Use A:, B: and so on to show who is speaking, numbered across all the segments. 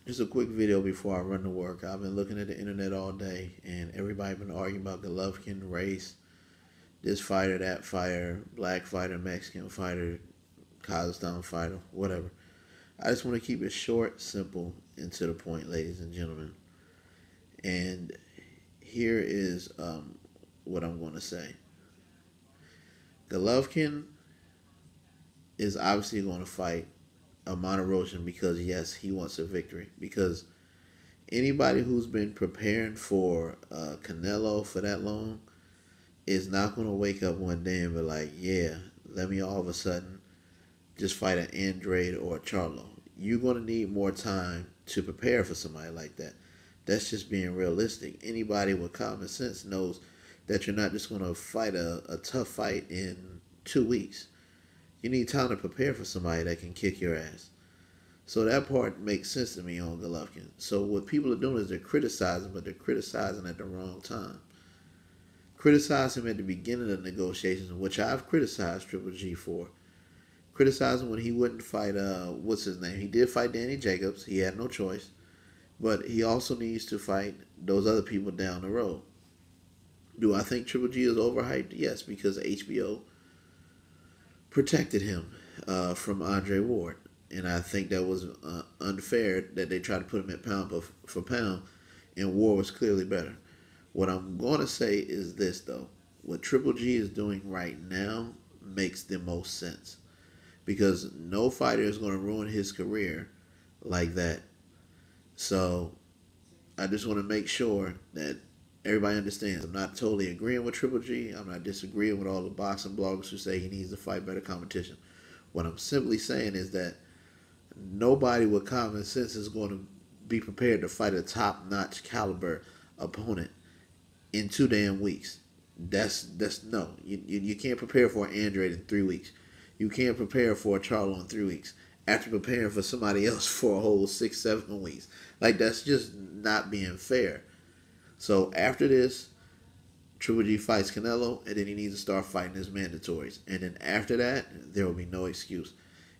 A: Just a quick video before I run to work. I've been looking at the internet all day, and everybody been arguing about Golovkin, race, this fighter, that fighter, black fighter, Mexican fighter, Kazakhstan fighter, whatever. I just want to keep it short, simple, and to the point, ladies and gentlemen. And here is what I'm going to say. Golovkin is obviously going to fight Monterosian because, yes, he wants a victory. Because anybody who's been preparing for Canelo for that long is not going to wake up one day and be like, yeah, let me all of a sudden just fight an Andrade or a Charlo. You're going to need more time to prepare for somebody like that. That's just being realistic. Anybody with common sense knows that you're not just going to fight a tough fight in 2 weeks. You need time to prepare for somebody that can kick your ass. So that part makes sense to me on Golovkin. So what people are doing is they're criticizing, but they're criticizing at the wrong time. Criticize him at the beginning of the negotiations, which I've criticized Triple G for. Criticize him when he wouldn't fight, what's his name? He did fight Danny Jacobs. He had no choice. But he also needs to fight those other people down the road. Do I think Triple G is overhyped? Yes, because HBO protected him from Andre Ward. And I think that was unfair that they tried to put him at pound for pound, and Ward was clearly better. What I'm going to say is this, though. What Triple G is doing right now makes the most sense. Because no fighter is going to ruin his career like that. So I just want to make sure that everybody understands. I'm not totally agreeing with Triple G. I'm not disagreeing with all the boxing bloggers who say he needs to fight better competition. What I'm simply saying is that nobody with common sense is going to be prepared to fight a top-notch caliber opponent in 2 damn weeks. That's no. You can't prepare for an Andrade in 3 weeks. You can't prepare for a Charlo in 3 weeks after preparing for somebody else for a whole 6-7 weeks. Like, that's just not being fair. So after this, Triple G fights Canelo, and then he needs to start fighting his mandatories. And then after that, there will be no excuse.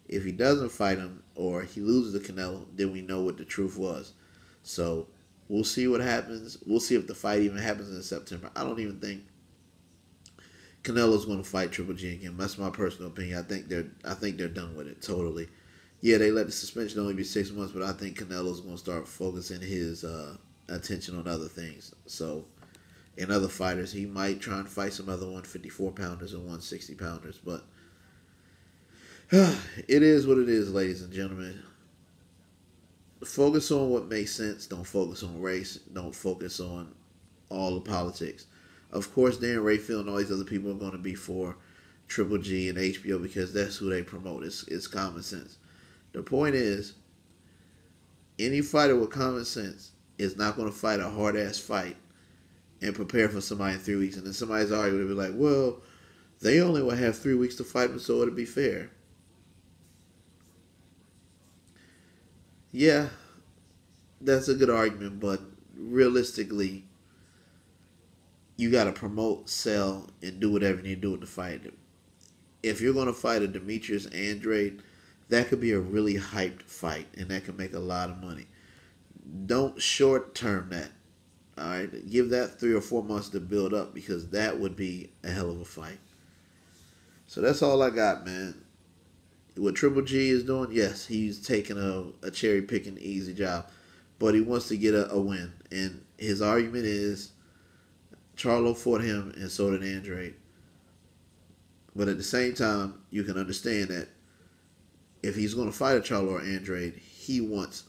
A: If he doesn't fight him or he loses to Canelo, then we know what the truth was. So we'll see what happens. We'll see if the fight even happens in September. I don't even think Canelo's going to fight Triple G again. That's my personal opinion. I think they're done with it totally. Yeah, they let the suspension only be 6 months, but I think Canelo's going to start focusing his attention on other things. So, in other fighters, he might try and fight some other 154-pounders or 160-pounders, but it is what it is, ladies and gentlemen. Focus on what makes sense. Don't focus on race. Don't focus on all the politics. Of course, Dan Rayfield and all these other people are going to be for Triple G and HBO because that's who they promote. It's common sense. The point is, any fighter with common sense is not going to fight a hard-ass fight and prepare for somebody in 3 weeks. And then somebody's arguing to be like, well, they only will have 3 weeks to fight him, so it'll be fair. Yeah, that's a good argument, but realistically, you got to promote, sell, and do whatever you need to do with the fight. If you're going to fight a Demetrius Andrade, that could be a really hyped fight, and that could make a lot of money. Don't short-term that. All right, give that 3 or 4 months to build up because that would be a hell of a fight. So that's all I got, man. What Triple G is doing, yes, he's taking a cherry-picking easy job, but he wants to get a win. And his argument is Charlo fought him and so did Andrade. But at the same time, you can understand that if he's going to fight a Charlo or Andrade, he wants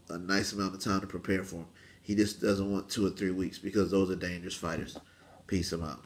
A: a nice amount of time to prepare for him. He just doesn't want 2 or 3 weeks because those are dangerous fighters. Peace him out.